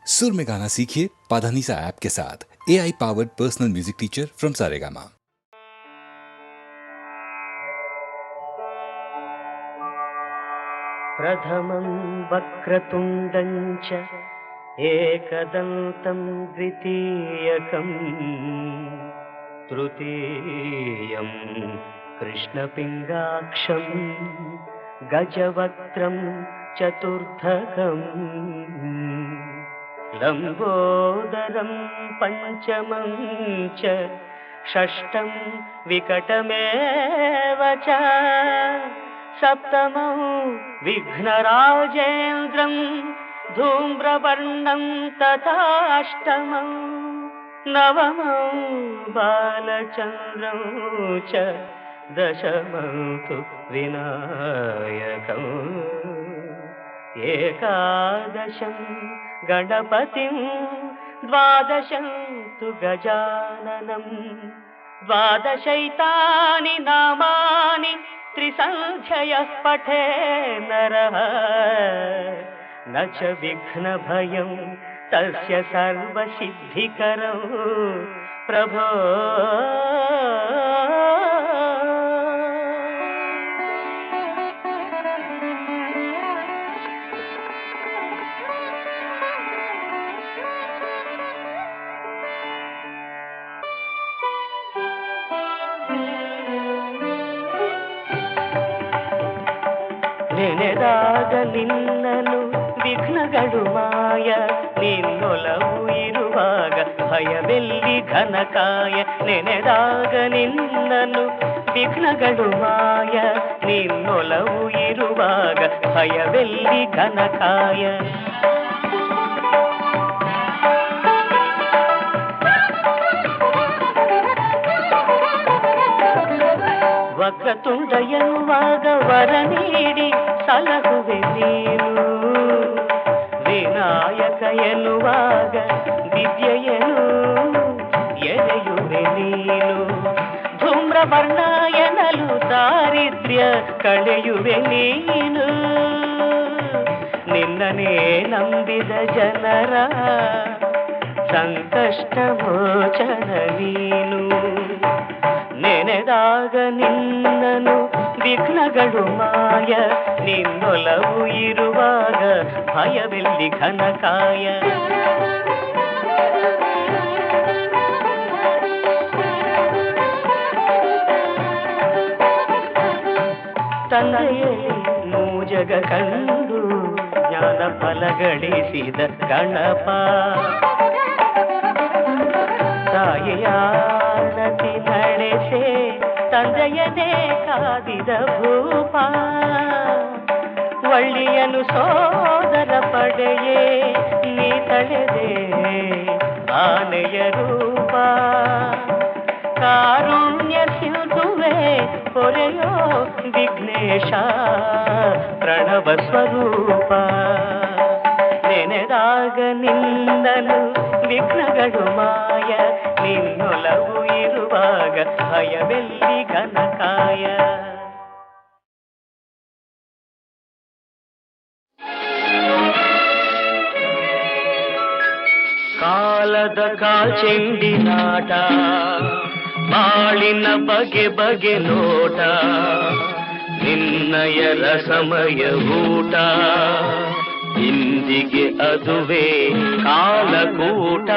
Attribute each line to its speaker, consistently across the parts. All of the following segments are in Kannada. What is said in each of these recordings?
Speaker 1: सुर में गाना सीखिए पाधानीसा ऐप के साथ। AI powered personal music teacher from Saregama.
Speaker 2: प्रथमं वक्रतुण्डं च एकदन्तं द्वितीयकं तृतीयं कृष्णपिङ्गाक्षं गजवक्त्रं चतुर्थकं लम्बोदरं पञ्चमं च षष्ठं विकटमेव च सप्तमं विघ्नराजेन्द्रं धूम्रवर्णं तथाष्टमं नवमं बालचन्द्रं च दशमं तु विनायकम् एकादशं गणपतिं द्वादशं तु गजाननं द्वादशैतानि नामानि त्रिसन्ध्ययः पठे नरः न च विघ्नभयं तस्य सर्वसिद्धिकरं प्रभो। ನೆನೆದಾಗ ನಿನ್ನನು ವಿಘ್ನಗಳು ಮಾಯ, ನಿನ್ನೊಲವು ಇರುವಾಗ ಭಯವೆಲ್ಲಿ ಘನಕಾಯ. ನೆನೆದಾಗ ನಿನ್ನನು ವಿಘ್ನಗಳು ಮಾಯ, ನಿನ್ನೊಲವು ಇರುವಾಗ ಭಯವೆಲ್ಲಿ ಘನಕಾಯ. ವಕ್ರತುಂಡ ಎನ್ನುವಾಗ ವರ ನೀಡಿ ಸಲಹುವೆ ನೀನು, ವಿನಾಯಕ ಎನ್ನುವಾಗ ವಿದ್ಯೆಯನು ಎರೆಯುವೆ ನೀನು. ಧೂಮ್ರವರ್ಣ ಎನ್ನಲು ದಾರಿದ್ರ್ಯ ಕಳೆಯುವೆ ನೀನು, ನಿನ್ನನೇ ನಂಬಿದ ಜನರ ಸಂಕಷ್ಟ ಮೋಚನ ನೀನು. ನೆನೆದಾಗ ನಿನ್ನನು ವಿಘ್ನಗಳು ಮಾಯ, ನಿನ್ನೊಲವು ಇರುವಾಗ ಭಯವೆಲ್ಲಿ ಘನಕಾಯ. ತಂದೆಯಲ್ಲಿ ಮೂಜಗ ಕಂಡು ಜ್ಞಾನ ಫಲ ಗಳಿಸಿದ ಗಣಪ, ತಾಯಿಯಾನತಿ ನಡೆಸೆ ತಂದೆಯನೇ ಕಾದಿದ ಭೂಪ. ಒಳ್ಳಿಯನು ಸೋದರ ಪಡೆಯೇ ನೀ ತಳೆದೆ ಆನೆಯ ರೂಪ. ಕಾರುಣ್ಯ ಸಿಂಧುವೆ ಪೊರೆಯೋ ವಿಘ್ನೇಶ ಪ್ರಣವ ಸ್ವರೂಪ. ನೆನೆದಾಗ ನಿನ್ನನು ವಿಘ್ನಗಳು ಮಾಯ, ನಿನ್ನೊಲವು ಇರುವಾಗ ಭಯವೆಲ್ಲಿ ಘನಕಾಯ. ಕಾಲದ ಕಾಲ್ಚೆಂಡಿನಾಟ, ಬಾಳಿನ ಬಗೆ ಬಗೆ ನೋಟ, ನಿನ್ನಯ ರಸಮಯ ಊಟ, ಇಂದಿಗೆ ಅದುವೇ ಕಾಲಕೂಟ.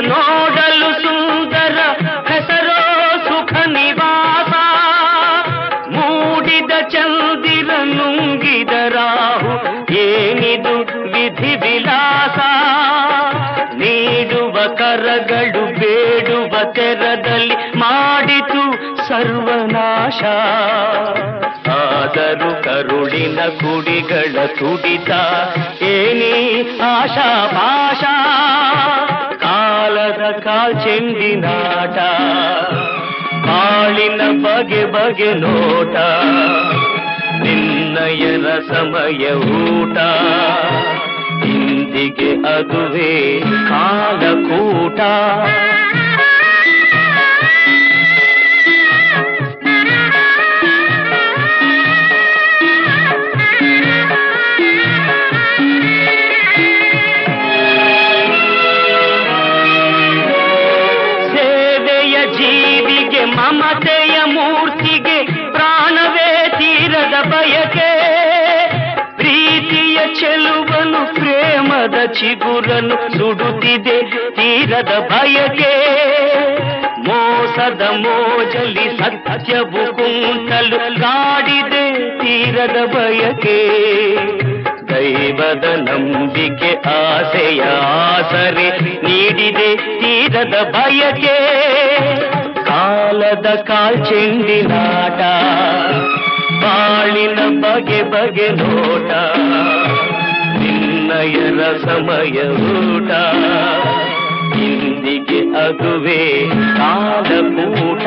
Speaker 2: ನೋಡಲು ಸುಂದರ ಹೆಸರೋ ಸುಖ ನಿವಾಸ, ಮೂಡಿದ ಚಂದಿರ ನುಂಗಿದ ರಾಹು ಏನಿದು ವಿಧಿ ವಿಲಾಸ. ನೀಡುವ ಕರಗಳು ಬೇಡುವ ತೆರದಲ್ಲಿ ಮಾಡಿತು ಸರ್ವನಾಶ. ಆದರೂ ಕರುಳಿನ ಕುಡಿಗಳ ತುಡಿತ ಏನಿ ಆಶಾ ಭಾಷಾ. ಕಾಲ್ಚೆಂಡಿನಾಟ ಬಾಳಿನ ಬಗೆ ಬಗೆ ನೋಟ ನಿನ್ನಯ ರಸಮಯ ಊಟ ಇಂದಿಗೆ ಅದುವೇ ಕಾಲಕೂಟ ಮಮತೆಯ ಮೂರ್ತಿಗೆ ಪ್ರಾಣವೇ ತೀರದ ಬಯಕೆ ಪ್ರೀತಿಯ ಚೆಲುವನು ಪ್ರೇಮದ ಚಿಗುರನು ಸುಡುತ್ತಿದೆ ತೀರದ ಬಯಕೆ ಮೋಸದ ಮೋಜಲಿ ಸತ್ಯವು ಕುಂಟಲು ಕಾಡಿದೆ ತೀರದ ಬಯಕೆ ದೈವದ ನಂಬಿಕೆ ಆಸೆಯ ಆಸರೆ ನೀಡಿದೆ ತೀರದ ಬಯಕೆ ಕಾಲದ ಕಾಲ್ಚೆಂಡಿನಾಟ ಬಾಳಿನ ಬಗೆ ಬಗೆ ನೋಟ ನಿನ್ನಯ ರಸಮಯ ಊಟ ಇಂದಿಗೆ ಅದುವೇ ಕಾಲಕೂಟ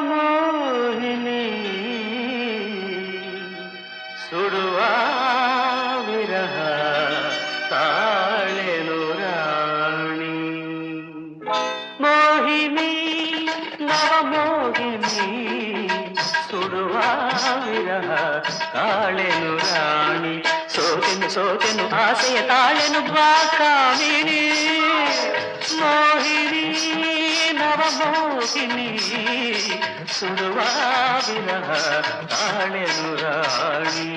Speaker 2: ನವಮೋಹಿನಿ ಸುಡುವ ವಿರಹ ತಾಳೆನು ರಾಣಿ ಮೋಹಿನಿ ನವಮೋಹಿನಿ ಸುಡುವ ವಿರಹ ತಾಳೆನು ರಾಣಿ ಸೋತೆನು ಸೋತೆನು ಆಸೆಯ ತಾಳೆನು ಬಾಕಾಮಿನಿ ಮೋಹಿನಿ ನವಮೋಹಿನಿ ಸುಡುವ ವಿರಹ ತಾಳೆನು ರಾಣಿ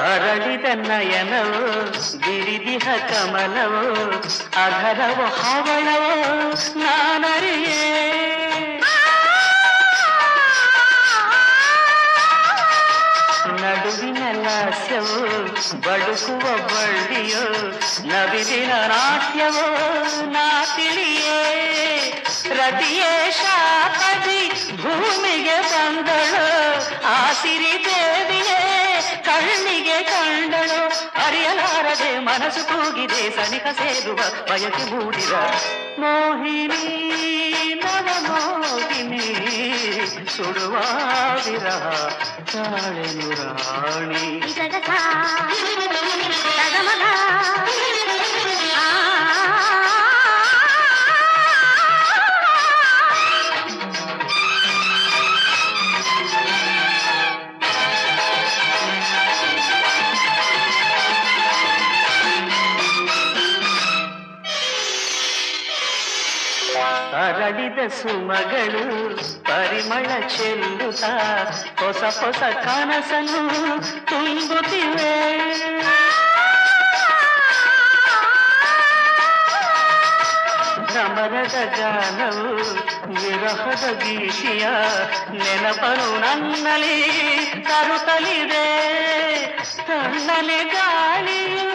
Speaker 2: ಅರಳಿದ ನಯನವೋ ಗಿರಿದಿಹ ಕಮಲವೋ ಅಧರವೋ ಹವಳವೋ ನಾನರಿಯೇ ನಡುವಿನ ಲಾಸ್ಯವೋ ಬಳುಕುವ ಬಳ್ಳಿಯೋ ನವಿಲಿನ ನಾಟ್ಯವೋ ನಾ ತಿಳಿಯೇ ರತಿಯೇ ಶಾಪದಿ ಭೂಮಿಗೆ ಬಂದಳು ಆ ಸಿರಿ ದೇವಿಯೇ ಕಣ್ಣಿಗೆ ಕಂಡಳು ಅರಿಯಲಾರದೆ ಮನಸ್ಸು ಕೂಗಿದೆ ಸನಿಹ ಸೇರುವ ಬಯಕೆ ಮೂಡಿದ ಮೋಹಿನಿ ನವಮೋಹಿನಿ ಸುಡುವ ವಿರಹ ತಾಳೆನು ರಾಣಿ ಅರಳಿದ ಸುಮಗಳು ಪರಿಮಳ ಚೆಲ್ಲುತ್ತ ಹೊಸ ಹೊಸ ಕನಸನ್ನು ತುಂಬುತ್ತಿವೆ ಭ್ರಮರದ ಗಾನವು ವಿರಹದ ಗೀತೆಯ ನೆನಪನು ನನ್ನಲ್ಲಿ ತರುತ್ತಲಿದೆ ತಣ್ಣನೆ ಗಾಳಿಯು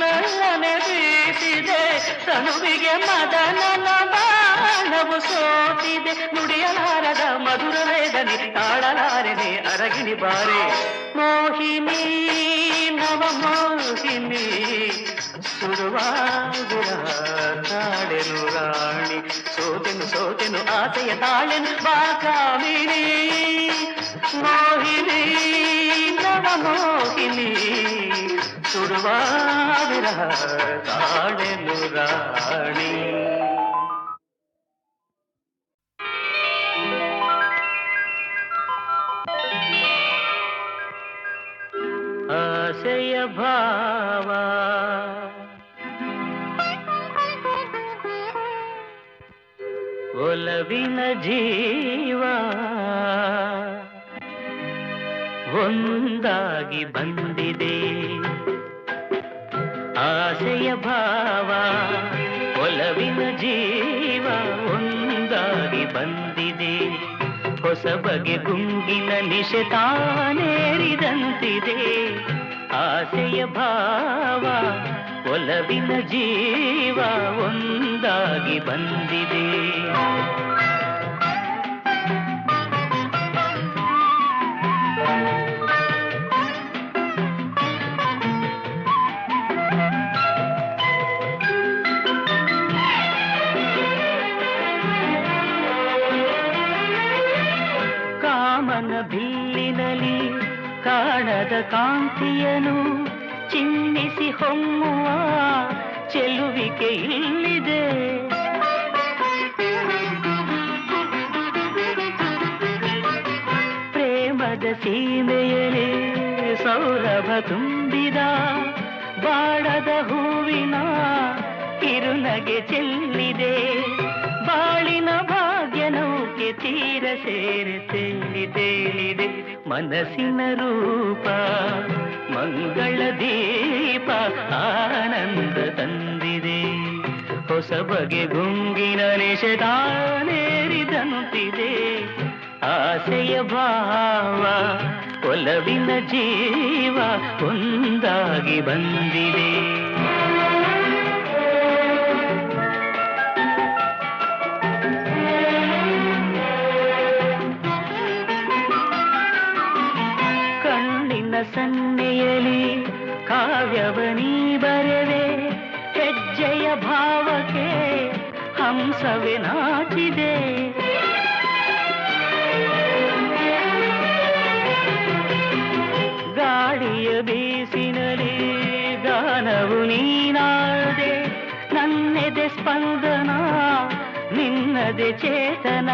Speaker 2: ಮೆಲ್ಲನೆ ಬೀಸಿದೆ ತನುವಿಗೆ ಮದನನ ಬಾಣವು ಸೋತಿದೆ ನುಡಿಯಲಾರದ ಮಧುರ ವೇದನೆ ತಾಳಲಾರನೆ ಅರಗಿನಿ ಬಾರೆ ಮೋಹಿನಿ ನವಮೋಹಿನಿ ಸುಡುವ ವಿರಹ ತಾಳೆನು ರಾಣಿ ಸೋತೆನು ಸೋತೆನು ಆಸೆಯ ತಾಳೆನು ಬಾಕಾಮಿನಿ ಮೋಹಿನಿ ನವಮೋಹಿನಿ ಸುಡುವ ವಿರಹ ತಾಳೆನು ರಾಣಿ. ಆಸೆಯ ಭಾವ ಒಲವಿನ ಜೀವ ಒಂದಾಗಿ ಬಂದಿದೆ. ಆಸೆಯ ಭಾವ ಒಲವಿನ ಜೀವ ಒಂದಾಗಿ ಬಂದಿದೆ. ಹೊಸ ಬಗೆ ಗುಂಗಿನ ನಿಶೆ ತಾನೇರಿದಂತಿದೆ. ಆಸೆಯ ಭಾವ ಒಲವಿನ ಜೀವ ಒಂದಾಗಿ ಬಂದಿದೆ. ಕಾಮನ ಬಿಲ್ಲಿನಲ್ಲಿ ಕಾಣದ ಕಾಂತಿಯನು ಚಿನ್ನಿಸಿ ಹೊಮ್ಮುವ ಚೆಲುವಿಕೆ ಇಲ್ಲಿದೆ. ಪ್ರೇಮದ ಸೀಮೆಯಲ್ಲಿ ಸೌರಭ ತುಂಬಿದ ಬಾಡದ ಹೂವಿನ ಕಿರುನಗೆ ಚೆಲ್ಲಿದೆ. ಬಾಳಿನ ಭಾಗ್ಯ ನೌಕೆ ತೀರ ಸೇರಿ ತೇಲಿದೆ. ಮನಸ್ಸಿನ ರೂಪ ಮಂಗಳ ದೀಪ ಆನಂದ ತಂದಿದೆ. ಹೊಸ ಬಗೆ ಗುಂಗಿನ ನಿಷೇಧಾನೇರಿದಂತಿದೆ. ಆಸೆಯ ಭಾವ ಒಲವಿನ ಜೀವ ಒಂದಾಗಿ ಬಂದಿದೆ. ಸನ್ನೆಯಲಿ ಕಾವ್ಯವನೀ ಬರೆವೆ. ಹೆಜ್ಜೆಯ ಭಾವಕ್ಕೆ ಹಂಸವೇ ನಾಚಿದೆ. ಗಾಳಿಯ ಬೀಸಿನಲಿ ಗಾನವು ನೀನಾದೆ. ನನ್ನೆದೆ ಸ್ಪಂದನ ನಿನ್ನದೆ ಚೇತನ.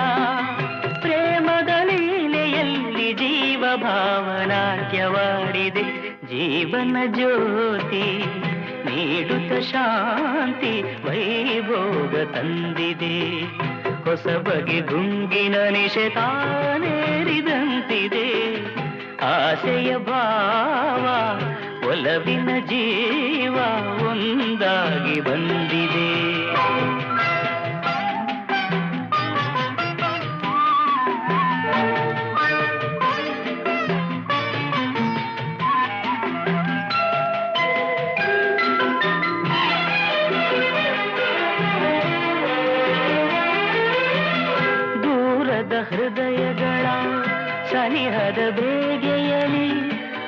Speaker 2: ಪ್ರೇಮದ ಲೀಲೆಯಲ್ಲಿ ಜೀವ ಭಾವನಾಟ್ಯವಾಡಿದೆ. ಜೀವನ ಜ್ಯೋತಿ ನೀಡುತ್ತ ಶಾಂತಿ ವೈಭೋಗ ತಂದಿದೆ. ಹೊಸ ಬಗೆ ಗುಂಗಿನ ನಿಶೆ ತಾನೇರಿದಂತಿದೆ. ಆಸೆಯ ಭಾವ ಒಲವಿನ ಜೀವ ಒಂದಾಗಿ ಬಂದಿದೆ. ಹೃದಯಗಳ ಸನಿಹದ ಬೇಗೆಯಲಿ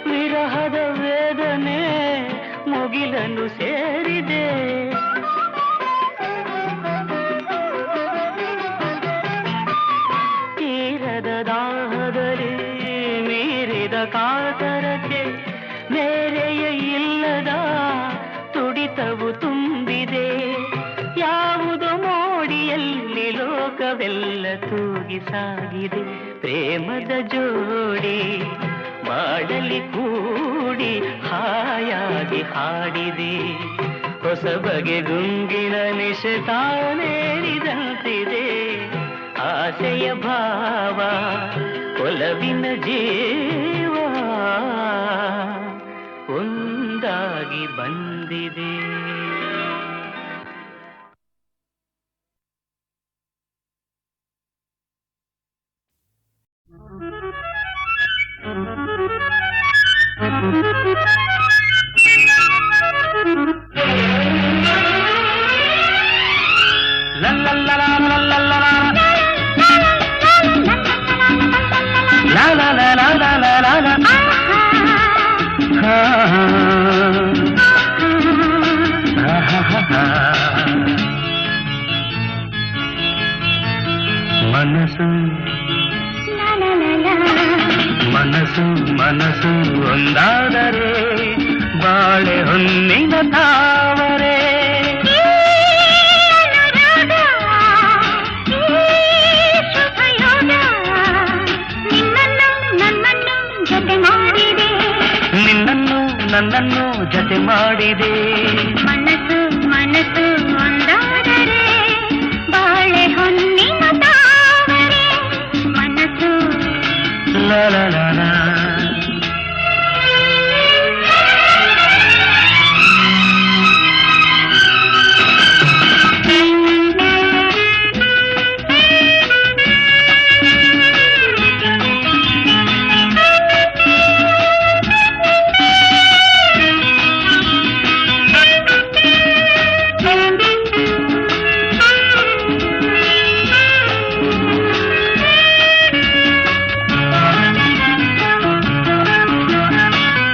Speaker 2: ವಿರಹದ ವೇದನೆ ಮುಗಿಲನ್ನು ಸೇರಿದೆ. ತೀರದ ದಾಹದಲ್ಲಿ ಮೀರಿದ ಕಾತರಕ್ಕೆ ಮೇರೆಯ ಇಲ್ಲದ ತುಡಿತವು ತುಂಬಿದೆ. ಯಾವುದೋ ಮೋಡಿಯಲ್ಲಿ ಲೋಕವೆಲ್ಲ ತೂಗಿ ಸಾಗಿದೆ. ಪ್ರೇಮದ ಜೋಡಿ ಮಾಡಲಿ ಕೂಡಿ ಹಾಯಾಗಿ ಹಾಡಿದೆ. ಹೊಸ ಬಗೆ ಗುಂಗಿನ ನಿಶೆ ತಾನೇರಿದಂತಿದೆ. ಆಸೆಯ ಭಾವ ಒಲವಿನ ಜೀವ ಒಂದಾಗಿ ಬಂದಿದೆ. ಮನಸ್ಸು ಮನಸ್ಸು ಮನಸ್ಸು ಒಂದಾದರೆ ಬಾಳ ಬಾಳೆ ಹೊನ್ನಿನ ತಾವರೆ. ನಿನ್ನನ್ನು ನನ್ನನ್ನು ಜತೆ ಮಾಡಿದೆ.
Speaker 3: ಮನಸ್ಸು ಮನಸ್ಸು ಒಂದಾದರೆ ಬಾಳೆ ಹೊನ್ನಿನ ತಾವರೆ ಮನಸ್ಸು
Speaker 2: ಲಾ ಲಾ ಲಾ ಲಾ.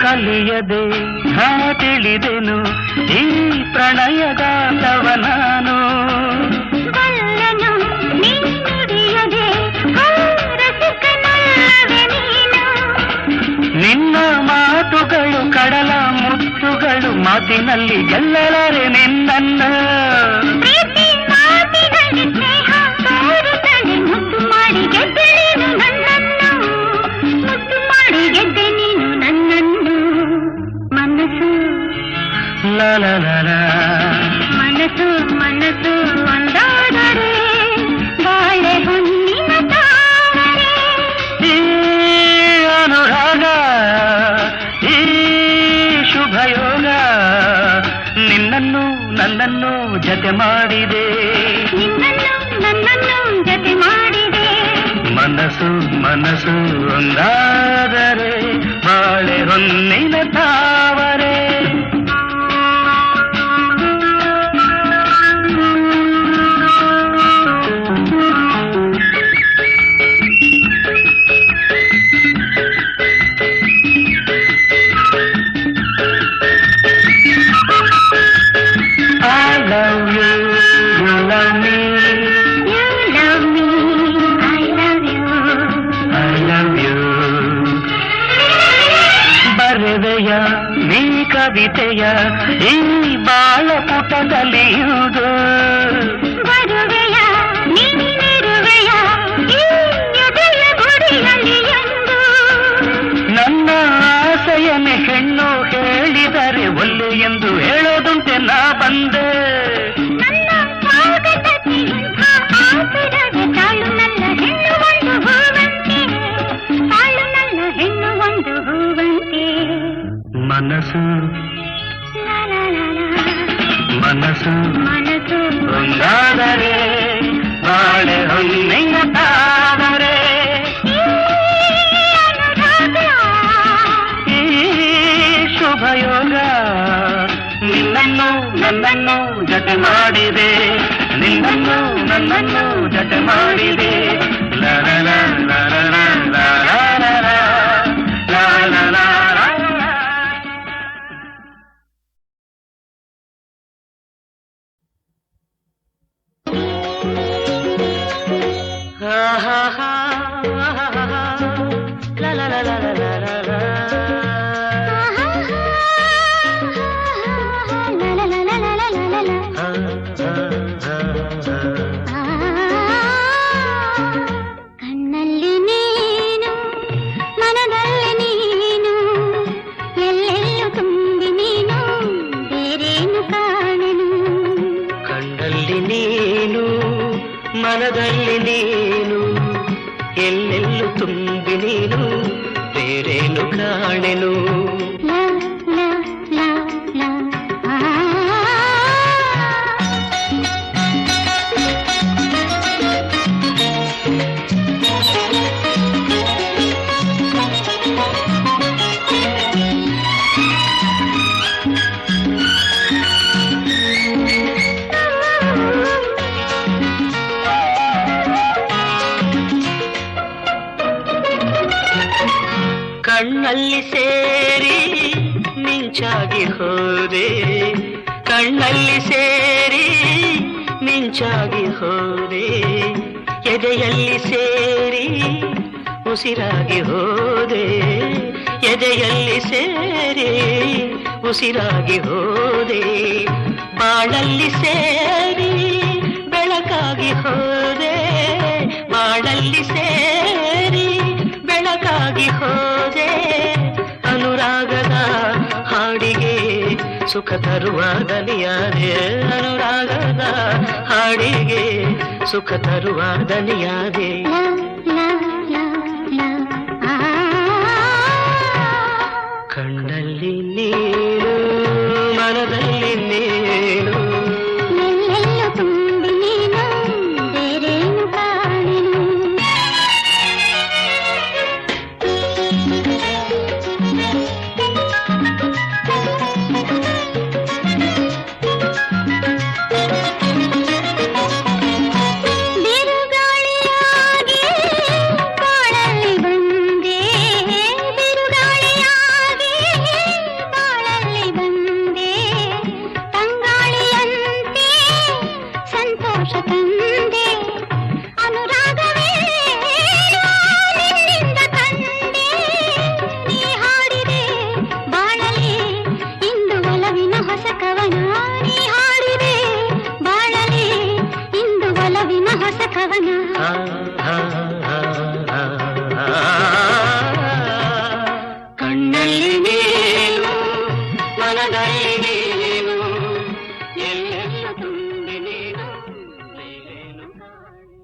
Speaker 2: ಕಲಿಯದೆ ನಾ ತಿಳಿದೆನು ಈ ಪ್ರಣಯಗಾತವ ನಾನು.
Speaker 3: ಬಲ್ಲನು ನೀ ನುಡಿಯದೆ ರಸಿಕನಲ್ಲವೆ ನೀನು.
Speaker 2: ನಿನ್ನ ಮಾತುಗಳು ಕಡಲ ಮುತ್ತುಗಳು, ಮಾತಿನಲ್ಲಿ ಗೆಲ್ಲಲಾರೆ ನಿನ್ನನ್ನು.
Speaker 3: ಪ್ರೀತಿ ಮಾತಿನಲ್ಲಿ ಸ್ನೇಹ ತೋರುತ್ತದೆ, ಮುದ್ದು ಮಾಡಿ ಗೆದ್ದೆ ನೀನು ನನ್ನನ್ನು. ಮುದ್ದು ಮಾಡಿ ಗೆದ್ದೆ ನೀನು ನನ್ನನ್ನು. ಮನಸ್ಸು
Speaker 2: ಲಾ ಲಾ ಲಾ ಲಾ.
Speaker 3: ಮನಸ್ಸು ಮನಸ್ಸು ಒಂದಾದರೆ ಬಾಳೆ ಹೊನ್ನಿನ ತಾವರೆ.
Speaker 2: ಈ ಅನುರಾಗ ಈ ಶುಭಯೋಗ ನಿನ್ನನ್ನು ನನ್ನನ್ನು ಜತೆ ಮಾಡಿದೆ.
Speaker 3: ನಿನ್ನನ್ನು ನನ್ನನ್ನು ಜತೆ ಮಾಡಿದೆ.
Speaker 2: ಮನಸ್ಸು ಮನಸ್ಸು ಒಂದಾದರೆ ಬಾಳೆ ಹೊನ್ನಿನ ತಾವರೆ. I love you, you love me.
Speaker 3: You love me, I love you.
Speaker 2: I love you. ಬರೆದೆಯ ನೀ ಕವಿತೆಯ ಈ ಬಾಳ ಪುಟದಲ್ಲಿಯುವುದು.
Speaker 3: ಬರುವೆಯ ನೀನಿರುವೆಯ ಈ ಎದೆಯ ಗುಡಿಯಲ್ಲಿ ಎಂದು.
Speaker 2: ನನ್ನ ಆಸೆಯನ್ನೇ ಹೆಣ್ಣು ಹೇಳಿದರೆ ಒಲ್ಲೆ ಎಂದು ಹೇಳೋದುಂಟೆ ನಾ ಬಂದೆ.
Speaker 3: ನನ್ನ ಸ್ವಾಗತಕ್ಕೆ ಇಂಥ ಆತುರವೇ. ತಾಳು ನನ್ನ ಹೆಣ್ಣು ಒಂದು ಹೂವಂತೆ. ತಾಳು ನನ್ನ ಹೆಣ್ಣು ಒಂದು ಹೂವಂತೆ.
Speaker 2: ಮನಸ್ಸು
Speaker 3: ಲಾ ಲಾ ಲಾ ಲಾ.
Speaker 2: ಮನಸ್ಸು
Speaker 3: ಮನಸ್ಸು
Speaker 2: ಒಂದಾದರೆ ಬಾಳೆ ಹೊನ್ನಿನ ತಾವರೆ. ಈ ಶುಭಯೋಗ ನಿನ್ನನ್ನು ನನ್ನನ್ನು ಜತೆ ಮಾಡಿದೆ. ನಿನ್ನನ್ನು ನನ್ನನ್ನು ಜತೆ ಮಾಡಿದೆ. ಲಾ ಲಾ ಲಾ ಲಾ ಲಾ ಲಾ ಲಾ ಲಾ ಲಾ ಲಾ ಲಾ ಲಾ ಲಾ. La la la la la la la la.
Speaker 3: ಕಣ್ಣಲ್ಲಿ ನೀನು ಮನದಲ್ಲಿ ನೀನು ಎಲ್ಲೆಲ್ಲೂ ತುಂಬಿ ನೀನು ಬೇರೇನು ಕಾಣೆನು.
Speaker 2: ಕಂಡಲ್ಲಿ ನೀನು ಮನದಲ್ಲಿ ನೀನು ಎಲ್ಲೆಲ್ಲೂ ತುಂಬಿ ನೀನು ಬೇರೇನು ಕಾಣೆನು.
Speaker 3: ಲಾ ಲಾ ಲಾ ಲಾ.
Speaker 2: ಕಣ್ಣಲ್ಲಿ ಸೇರಿ ಮಿಂಚಾಗಿ ಹೋದೆ. ಕಣ್ಣಲ್ಲಿ ಸೇರಿ ಮಿಂಚಾಗಿ ಹೋದೆ. ಎದೆಯಲ್ಲಿ ಸೇರಿ ಉಸಿರಾಗಿ ಹೋದೆ. ಎದೆಯಲ್ಲಿ ಸೇರಿ ಉಸಿರಾಗಿ ಹೋದೆ, ಬಾಳಲ್ಲಿ ಸೇರಿ ಬೆಳಕಾಗಿ ಹೋದೆ, ಬಾಳಲ್ಲಿ ಸೇರಿ ಬೆಳಕಾಗಿ ಹೋದೆ. ಅನುರಾಗದ ಹಾಡಿಗೆ ಸುಖ ತರುವ ದನಿಯಾದೆ, ಅನುರಾಗದ ಹಾಡಿಗೆ ಸುಖ ತರುವ ದನಿಯಾದೆ. ಕಣ್ಣಲ್ಲಿ ನೀನು ಮನದಲ್ಲಿ ನೀನು
Speaker 3: ಎಲ್ಲೆಲ್ಲೂ ತುಂಬಿ ನೀನು ಬೇರೇನು ಕಾಣೆನು. ಬಿರುಗಾಳಿಯಾಗಿ ಬಾಳಲ್ಲಿ ಬಂದೆ, ಬಿರುಗಾಳಿಯಾಗಿ ಬಾಳಲ್ಲಿ ಬಂದೆ, ತಂಗಾಳಿಯಂತೆ ಸಂತೋಷ ತಂದೆ. ಅನುರಾಗವೇ ನಿನ್ನಿಂದ ಕಂಡೆ, ನೀ ಹಾಡಿದೆ ಬಾಳಲಿ ಇಂದು ಒಲವಿನ ಹೊಸ ಕವನ, ನೀ ಹಾಡಿದೆ ಬಾಳಲಿ ಇಂದು ಒಲವಿನ ಹೊಸ ಕವನ.
Speaker 2: ಕಣ್ಣಲ್ಲಿ ನೀನು ಮನದಲ್ಲಿ ನೀನು ಎಲ್ಲೆಲ್ಲ ತುಂಬಿ ನೀನು ಬೇರೇನು ಕಾಣೆನು.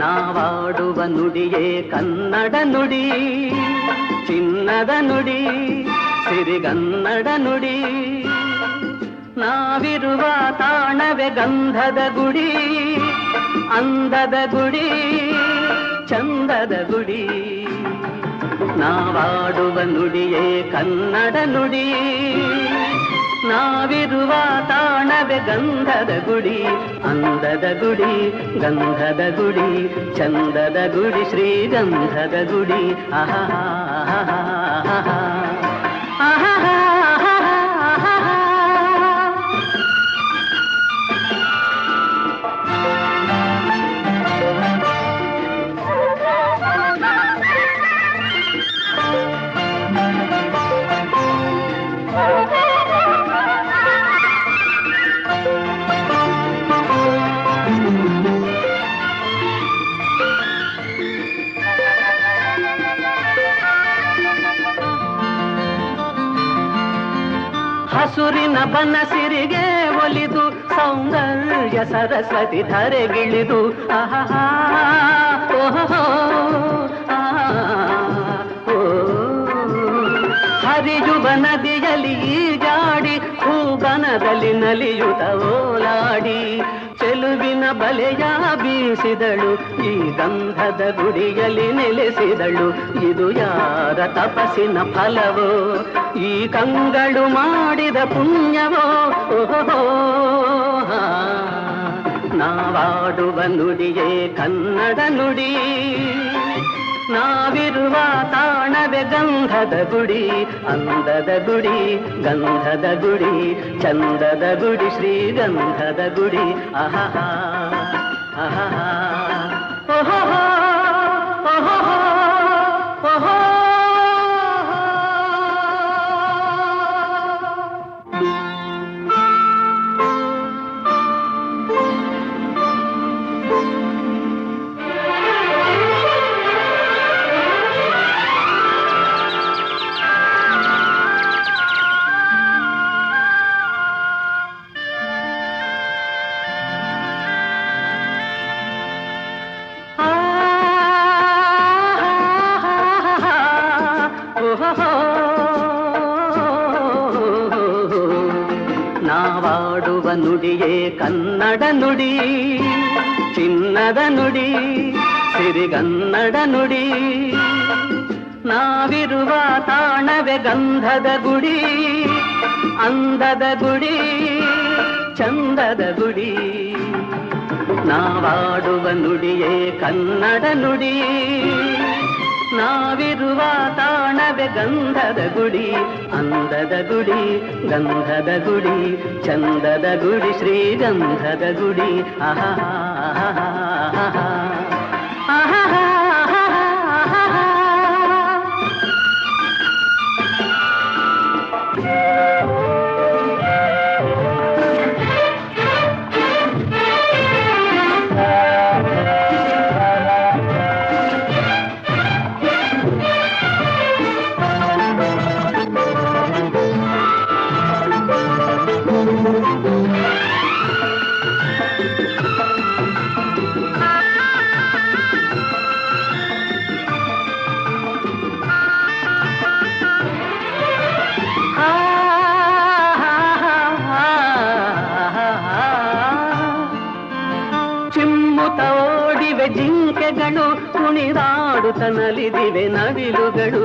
Speaker 2: ನಾವಾಡುವ ನುಡಿಯೇ ಕನ್ನಡ ನುಡಿ, ಚಿನ್ನದ ನುಡಿ, ಸಿರಿಗನ್ನಡ ನುಡಿ. ನಾವಿರುವ ತಾಣವೇ ಗಂಧದ ಗುಡಿ, ಅಂದದ ಗುಡಿ, ಚಂದದ ಗುಡಿ. ನಾವಾಡುವ ನುಡಿಯೇ ಕನ್ನಡ ನುಡಿ, ನಾವಿರುವ ತಾಣವೇ ಗಂಧದ ಗುಡಿ, ಅಂದದ ಗುಡಿ, ಗಂಧದ ಗುಡಿ, ಚಂದದ ಗುಡಿ, ಶ್ರೀಗಂಧದ ಗುಡಿ. ಆಹಾ ಹಸುರಿನ ಬನಸಿರಿಗೆ ಒಲಿದು ಸೌಂದರ್ಯ ಸರಸ್ವತಿ ಧರೆಗಿಳಿದು ಆಹಾ ಓಹೋ ಹರಿಯುವ ನದಿಯಲ್ಲಿ ಈಜಾಡಿ ಹೂಬನದಲ್ಲಿ ನಲಿಯುತ್ತ ಓಲಾಡಿ ಚೆಲುವಿನ ಬಲೆಯ ಬೀಸಿದಳು, ಈ ಗಂಧದ ಗುಡಿಯಲ್ಲಿ ನೆಲೆಸಿದಳು. ಇದು ಯಾರ ತಪಸ್ಸಿನ ಫಲವೋ, ಈ ಕಂಗಳು ಮಾಡಿದ ಪುಣ್ಯವೋ. ಓಹೋ ನಾವಾಡುವ ನುಡಿಯೇ ಕನ್ನಡ ನುಡಿ, ನಾವಿರುವ ತಾಣವೇ ಗಂಧದ ಗುಡಿ, ಅಂದದ ಗುಡಿ, ಗಂಧದ ಗುಡಿ, ಚಂದದ ಗುಡಿ, ಶ್ರೀಗಂಧದ ಗುಡಿ. ಆಹಾ ಆಹಾ ಓಹೋ ಓಹೋ ಓಹೋ. ನಾವಾಡುವ ನುಡಿಯೇ ಕನ್ನಡ ನುಡಿ.
Speaker 4: ಚಿನ್ನದ ನುಡಿ ಸಿರಿಗನ್ನಡ ನುಡಿ ನಾವಿರುವ ತಾಣವೇ ಗಂಧದ ಗುಡಿ ಅಂದದ ಗುಡಿ ಚಂದದ ಗುಡಿ ನಾವಾಡುವ ನುಡಿಯೇ ಕನ್ನಡ ನುಡಿ ನಾವಿರುವ ತಾಣವೇ ಗಂಧದ ಗುಡಿ ಅಂದದ ಗುಡಿ ಗಂಧದ ಗುಡಿ ಚಂದದ ಗುಡಿ ಶ್ರೀಗಂಧದ ಗುಡಿ ಆಹಾ ಜಿಂಕೆಗಳು ಕುಣಿದಾಡುತ್ತನಲಿದಿವೆ ನವಿಲುಗಳು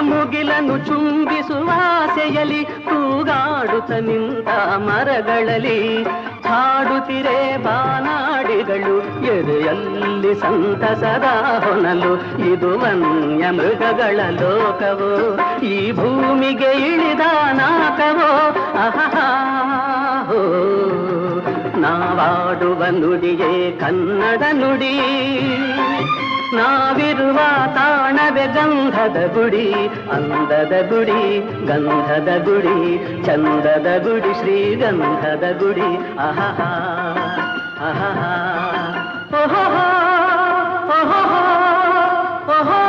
Speaker 4: ಮುಗಿಲನ್ನು ಚುಂಬಿಸುವ ಆಸೆಯಲ್ಲಿ ತೂಗಾಡುತ್ತ ನಿಂತ ಮರಗಳಲ್ಲಿ ಹಾಡುತ್ತಿರೆ ಬಾನಾಡಿಗಳು ಎದೆಯಲ್ಲಿ ಸಂತಸದ ಹೊನಲು ಇದು ವನ್ಯ ಮೃಗಗಳ ಲೋಕವೋ ಈ ಭೂಮಿಗೆ ಇಳಿದ ನಾಕವೋ ಅಹಹೋ ನಾವಾಡುವ ನುಡಿಯೇ ಕನ್ನಡ ನುಡಿ ನಾವಿರುವ ತಾಣವೇ ಗಂಧದ ಗುಡಿ ಅಂದದ ಗುಡಿ ಗಂಧದ ಗುಡಿ ಚಂದದ ಗುಡಿ ಶ್ರೀಗಂಧದ ಗುಡಿ ಆಹಾ ಆಹಾ ಓಹೋ ಓಹೋ ಓಹೋ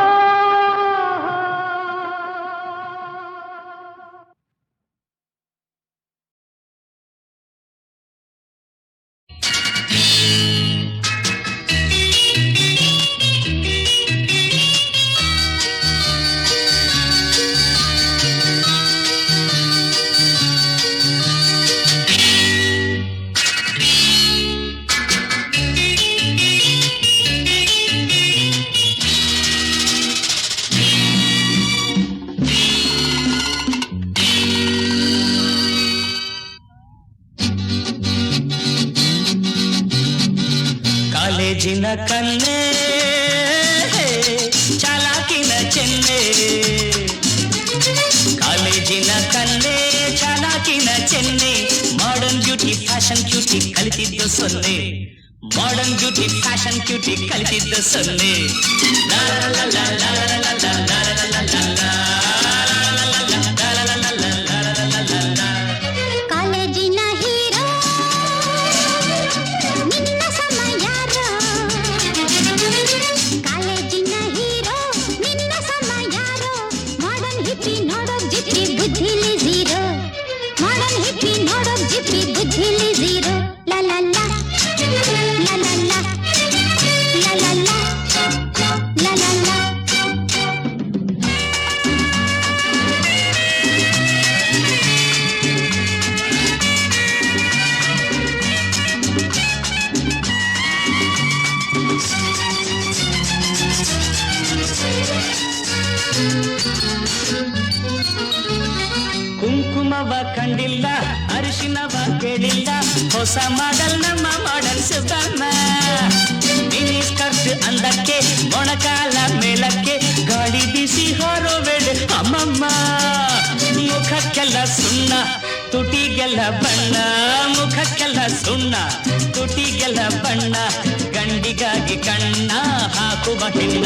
Speaker 5: ಕಾಲೇಜಿನ ಕನ್ನೆ ಚಾಲಾಕಿನ ಚೆನ್ನೆ ಕಾಲೇಜಿನ ಕನ್ನೆ ಚಾಲಾಕಿನ ಚೆನ್ನೆ ಮಾಡರ್ನ್ ಬ್ಯೂಟಿ ಫ್ಯಾಷನ್ ಕ್ಯೂಟಿ ಕಲಿತಿದ್ದು ಸೊನ್ನೆ ಮಾಡರ್ನ್ ಬ್ಯೂಟಿ ಫ್ಯಾಷನ್ ಕ್ಯೂಟಿ ಕಲಿತಿದ್ದು ಸೊನ್ನೆ ಕುಂಕುಮವ ಕಂಡಿಲ್ಲ ಅರಿಶಿನವ ಕೇಳಿಲ್ಲ ಹೊಸ ಮಾಡಲ್ ನಮ್ಮ ಮಾಡಲ್ ಸುಬ್ಬಮ್ಮ ಮಿನಿ ಸ್ಕರ್ಟ್ ಅಂದಕ್ಕೆ ಮೊಣಕಾಲ ಮೇಳಕ್ಕೆ ಗಾಳಿ ಬಿಸಿ ಹೊರೋ ವೇಳೆ ಅಮ್ಮಮ್ಮ ಮುಖಕ್ಕೆಲ್ಲ ಸುಣ್ಣ ತುಟಿಗೆಲ್ಲ ಬಣ್ಣ ಮುಖಕ್ಕೆಲ್ಲ ಸುಣ್ಣ ತುಟಿಗೆಲ್ಲ ಬಣ್ಣ ಗಂಡಿಗಾಗಿ ಕಣ್ಣ ಹಾಕುವ ಹೆಣ್ಣ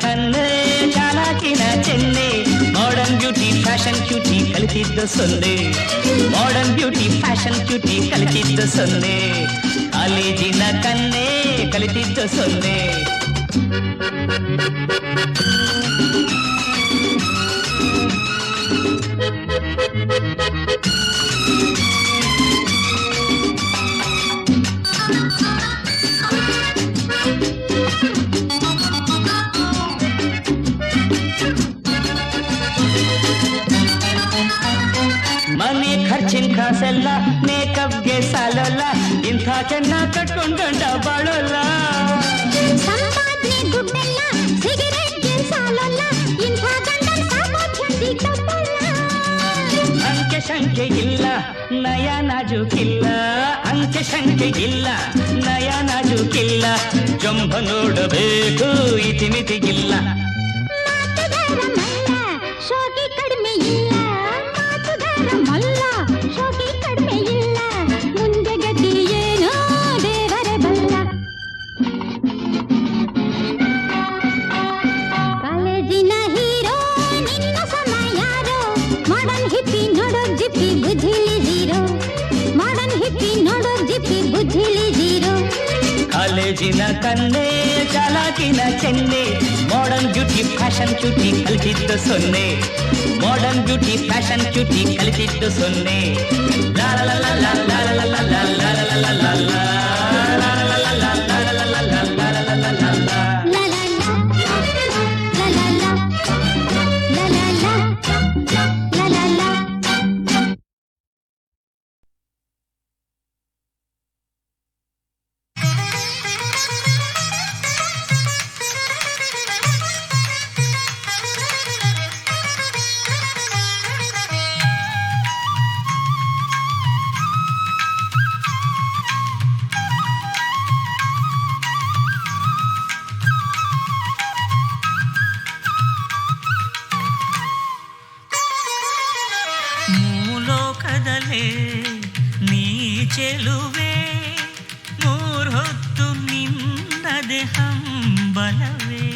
Speaker 5: ಕನ್ನೆ ಚಾಲಾಕಿನ ಚೆನ್ನೆ ಮಾಡರ್ನ್ ಬ್ಯೂಟಿ ಫ್ಯಾಷನ್ ಕ್ಯೂಟಿ ಕಲಿತಿದ್ದ ಸೊನ್ನೆ ಮಾಡರ್ನ್ ಬ್ಯೂಟಿ ಫ್ಯಾಷನ್ ಕ್ಯೂಟಿ ಕಲಿತಿದ್ದ ಸೊನ್ನೆ ಕಾಲೇಜಿನ ಕನ್ನೆ ಕಲಿತಿದ್ದ ಸೊನ್ನೆ ಮನೆ ಖರ್ಚಿನ ಕಾಸೆಲ್ಲ ಮೇಕಪ್ಗೆ ಸಾಲಲ್ಲ ಇಂಥ ಚೆನ್ನ ಕಟ್ಕೊಂಡ್ ಗಂಡ ಬಾಳಲ್ಲ
Speaker 3: ಸಂಪಾದನೆ ದುಡ್ಡೆಲ್ಲ ಸಿಗರೇಟ್ಗೆ ಸಾಲಲ್ಲ ಇಂಥ ಗಂಡನ ಸಾಮರ್ಥ್ಯ ತಪ್ಪಲ್ಲ
Speaker 5: ಅಂಕೆ ಸಂಖ್ಯೆ ಇಲ್ಲ ನಯ ನಾಜೂಕಿಲ್ಲ ಅಂಕೆ ಸಂಖ್ಯೆ ಇಲ್ಲ ನಯ ನಾಜೂಕಿಲ್ಲ ಜಂಬ ನೋಡಬೇಕು ಇತಿಮಿತಿಗಿಲ್ಲ
Speaker 3: ಮಾತುಗಾರ ಮಲ್ಲ ಶೋಕಿ ಕಡಿಮೆ ಇಲ್ಲ ಮಾತುಗಾರ ಮಲ್ಲ ಶೋಕಿ ಕಡಿಮೆ ಇಲ್ಲ ಮುಂದೆ ಗತಿ ಏನೋ ದೇವರೇ ಬಲ್ಲ ಕಾಲೇಜಿನ ಹೀರೋ ನಿನ್ನ ಸಮ ಯಾರೋ ಮಾಡರ್ನ್ ಹಿಪ್ಪಿ ನೋಡೋ ಜಿಪ್ಪಿ ಬುದ್ಧಿಲಿ ಜೀರೋ ಮಾಡರ್ನ್ ಹಿಪ್ಪಿ ನೋಡೋ ಜಿಪ್ಪಿ ಬುದ್ಧಿಲಿ ಜೀರೋ
Speaker 5: ಕಾಲೇಜಿನ ಕನ್ನೆ ಚಾಲಾಕಿನ ಚೆನ್ನೆ ಮಾಡರ್ನ್ ಬ್ಯೂಟಿ ಫ್ಯಾಷನ್ ಕ್ಯೂಟಿ ಕಲಿತಿದ್ದ ಸೊನ್ನೆ ಮಾಡರ್ನ್ ಬ್ಯೂಟಿ ಫ್ಯಾಷನ್ ಕ್ಯೂಟಿ ಕಲಿತಿದ್ದ ಸೊನ್ನೆ ಲಾ ಲಾ ಲಾ ಲಾ ಲಾ ಲಾ ಲಾ ಲಾ ಲಾ ಲಾ ಲಾ ಲಾ ಲಾ ಮೂಲೋಕದಲ್ಲೇ ನೀ ಚೆಲುವೆ ಮೂರ್ಹೊತ್ತು ನಿನ್ನದೆ ಹಂಬಲವೇ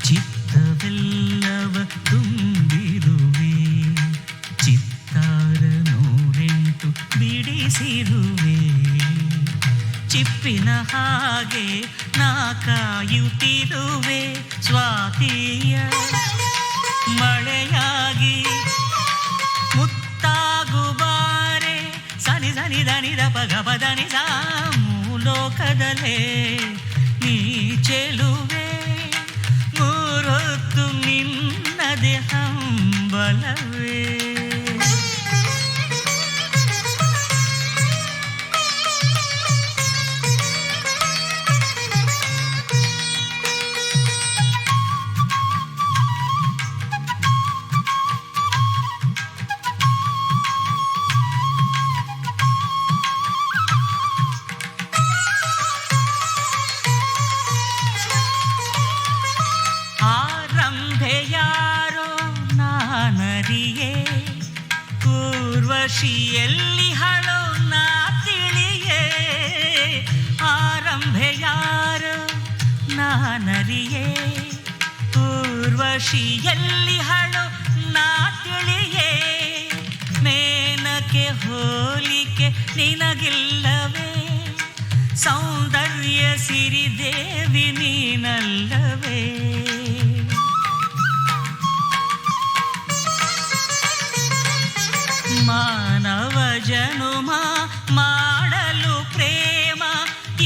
Speaker 5: ಚಿತ್ತವೆಲ್ಲವ ತುಂಬಿರುವೆ ಚಿತ್ತಾರ 108 ಬಿಡಿಸಿರುವೆ ಚಿಪ್ಪಿನ ಹಾಗೆ ನಾ ಕಾಯುತ್ತಿರುವೆ ಸ್ವಾತಿಯ ಮಳೆಯಾಗಿ ಮುತ್ತಾಗುಬಾರೆ ಸನಿ ಸನಿ ದನಿದ ಪಗಪದನಿ ಮೂಲೋಕದಲ್ಲೇ ನೀ ಚೆಲುವೆ ಮೂರೊತ್ತು ನಿನ್ನದೆ ಹಂಬಲವೇ ಆರಂಭೆಯಾರೋ ನಾನರಿಯೇ ಊರ್ವಶಿಯಲ್ಲಿ ಹಳೋ ನಾ ತಿಳಿಯೇ ಆರಂಭೆಯಾರೋ ನಾನರಿಯೇ ಊರ್ವಶಿಯಲ್ಲಿ ಹಳೋ ನಾ ತಿಳಿಯೇ ಮೇನಕೆ ಹೋಲಿಕೆ ನಿನಗಿಲ್ಲವೇ ಸೌಂದರ್ಯ ಸಿರಿದೇವಿ ನೀನಲ್ಲವೇ ಮಾನವ ಜನುಮ ಮಾಡಲು ಪ್ರೇಮ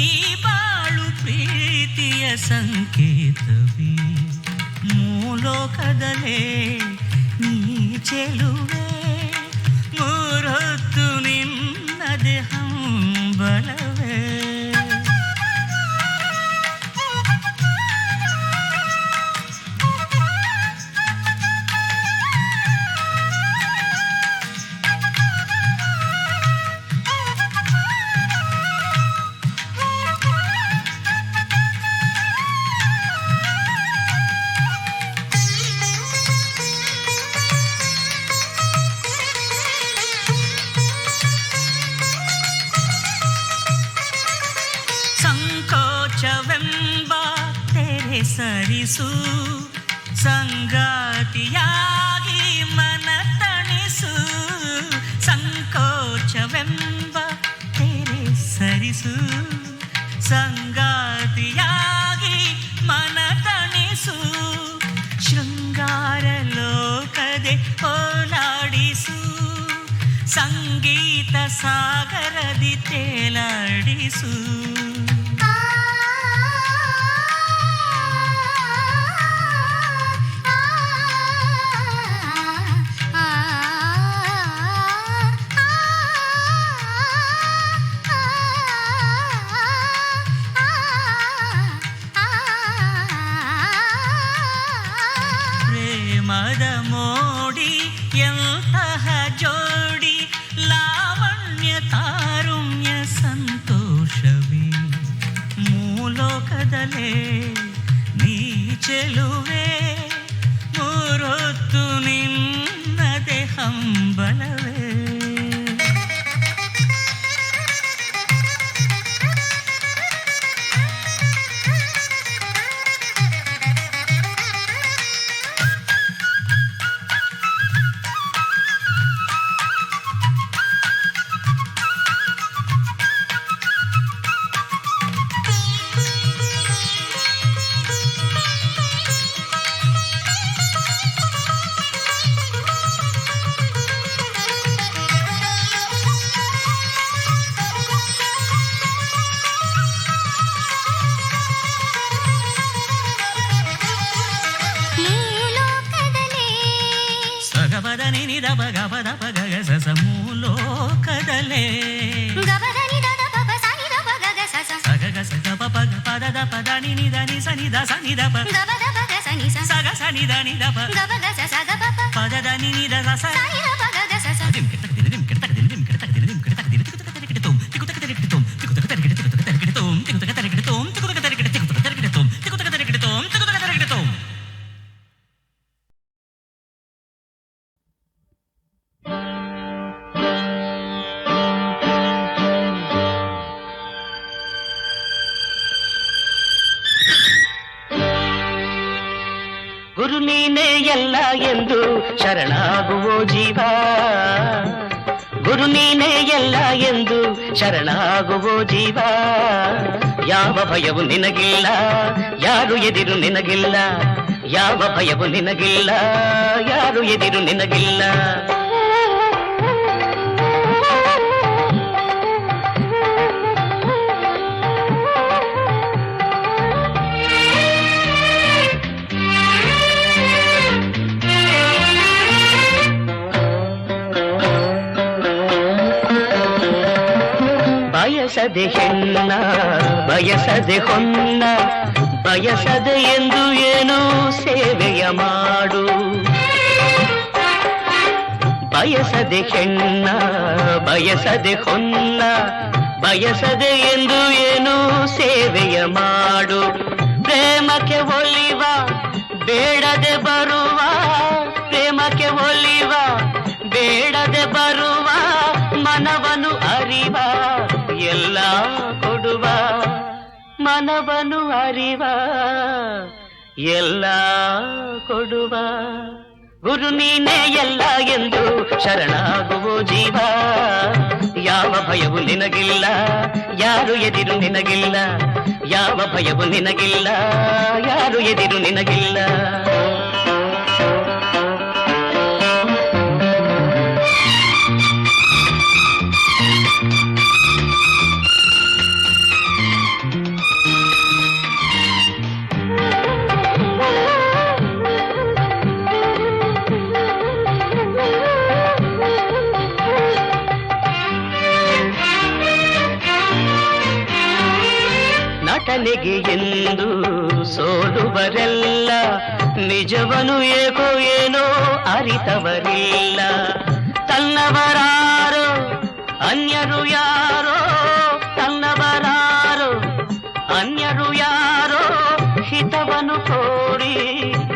Speaker 5: ಈ ಬಾಳು ಪ್ರೀತಿಯ ಸಂಕೇತವೇ ಮೂಲೋಕದಲ್ಲೇ ನೀ ಚೆಲುವೆ ಮೂರೊತ್ತು ನಿನ್ನದೆ ಹಂಬಲವೇ ಸರಿಸು ಸಂಗಾತಿಯಾಗಿ ಮನ ತಣಿಸು ಸಂಕೋಚವೆಂಬ ತೆರೆ ಸರಿಸು ಸಂಗಾತಿಯಾಗಿ ಮನ ತಣಿಸು ಶೃಂಗಾರ ಲೋಕದೆ ಓಲಾಡಿಸು ಸಂಗೀತ ಸಾಗರದಿ ತೇಲಾಡಿಸು ಪ್ರೇಮದ ಮೋಡಿ ಎಂತಹ ಜೋಡಿ ಲಾವಣ್ಯ ತಾರುಣ್ಯ ಸಂತೋಷವೇ ಮೂಲೋಕದಲ್ಲೇ ನೀ ಚೆಲುವೆ ಮೂರೊತ್ತು ನಿನ್ನದೆ ಹಂಬಲವೇ ಮೂಲೋಕದಲೇ ಸಗಗ ಸಗ ಪಗ ಪದದ ಪದ ನಿದ ನಿ ಸನಿದ ಸನಿದ ಪ ಸಗ ಸನಿದ ನಿದ ಪ ಪದದ ನಿದ ರಸ ದಿಮ್ ಕಿಟಕ ದಿಮ್ ಕಿಟಕ ದಿಮ್ ಕಿಟಕ ದಿಮ್ ಕಿಟಕ ದಿಮ್ ಕಿಟಕ ದಿಮ್ ತುಮ್ ತಿಕು ತಕ ತರಿಕಿಟ ತುಮ್ ತಿಕು ತಕ ತರಿಕಿಟ ತುಕು ತಕ ತರಿಕಿಟ ತುಮ್ ತಿಕು ತಕ ತರಿಕಿಟ ತುಮ್ ತಿಕು ತಕ ತರಿಕಿಟ ತಿಕು ತಕ ತರಿಕಿಟ ತುಮ್ ತಿಕು ತಕ ತರಿಕಿಟ ತುಮ್ ತಿಕು ತಕ ತರಿಕಿಟ ತುಮ್
Speaker 4: ಗುರು ನೀನೇ ಎಲ್ಲ ಎಂದು ಶರಣಾಗುವೋ ಜೀವ ಗುರು ನೀನೇ ಎಲ್ಲ ಎಂದು ಶರಣಾಗುವೋ ಜೀವ ಯಾವ ಭಯವು ನಿನಗಿಲ್ಲ ಯಾರು ಎದಿರು ನಿನಗಿಲ್ಲ ಯಾವ ಭಯವು ನಿನಗಿಲ್ಲ ಯಾರು ಎದಿರು ನಿನಗಿಲ್ಲ ಬಯಸದೆ ಹೆಣ್ಣ ಬಯಸದೆ ಹೊನ್ನ ಬಯಸದೆ ಎಂದು ಏನೋ ಸೇವೆಯ ಮಾಡು ಬಯಸದೆ ಹೆಣ್ಣ ಬಯಸದೆ ಹೊನ್ನ ಬಯಸದೆ ಎಂದು ಏನೋ ಸೇವೆಯ ಮಾಡು ಪ್ರೇಮಕ್ಕೆ ಒಲಿವ ಬೇಡದೆ ಬರುವ ಪ್ರೇಮಕ್ಕೆ ಒಲಿವ ಬೇಡದೆ ಬರುವ ಮನವನು ಅರಿವ ಎಲ್ಲ ಕೊಡುವ ಮನವನು ಅರಿವ ಎಲ್ಲ ಕೊಡುವ ಗುರು ನೀನೇ ಎಲ್ಲ ಎಂದು ಶರಣಾಗುವೋ ಜೀವ ಯಾವ ಭಯವು ನಿನಗಿಲ್ಲ ಯಾರು ಎದಿರು ನಿನಗಿಲ್ಲ ಯಾವ ಭಯವು ನಿನಗಿಲ್ಲ ಯಾರು ಎದಿರು ನಿನಗಿಲ್ಲ ನಟನೆಗೆ ಎಂದು ಸೋಲುವರೆಲ್ಲ ನಿಜವನು ಏಕೋ ಏನೋ ಅರಿತವರಿಲ್ಲ ತನ್ನವರಾರೋ ಅನ್ಯರು ಯಾರೋ ತನ್ನವರಾರೋ ಅನ್ಯರು ಯಾರೋ ಹಿತವನು ಕೋರಿ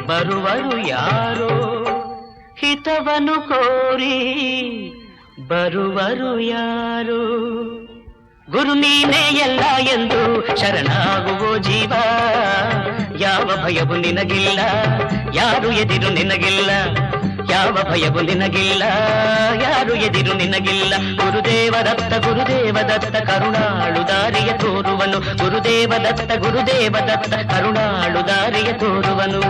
Speaker 4: ಬರುವರು ಯಾರೋ ಹಿತವನು ಕೋರಿ ಬರುವರು ಯಾರು ಗುರು ನೀನೇ ಎಲ್ಲ ಎಂದು ಶರಣಾಗುವೋ ಜೀವ ಯಾವ ಭಯವು ನಿನಗಿಲ್ಲ, ಯಾರು ಎದಿರು ನಿನಗಿಲ್ಲ, ಯಾವ ಭಯವು ನಿನಗಿಲ್ಲ, ಯಾರು ಎದಿರು ನಿನಗಿಲ್ಲ. ಗುರುದೇವ ದತ್ತ ಗುರುದೇವ ದತ್ತ ಕರುಣಾಳು ದಾರಿಯ ತೋರುವನು, ಗುರುದೇವ ದತ್ತ ಗುರುದೇವ ದತ್ತ ಕರುಣಾಳು ದಾರಿಯ ತೋರುವನು.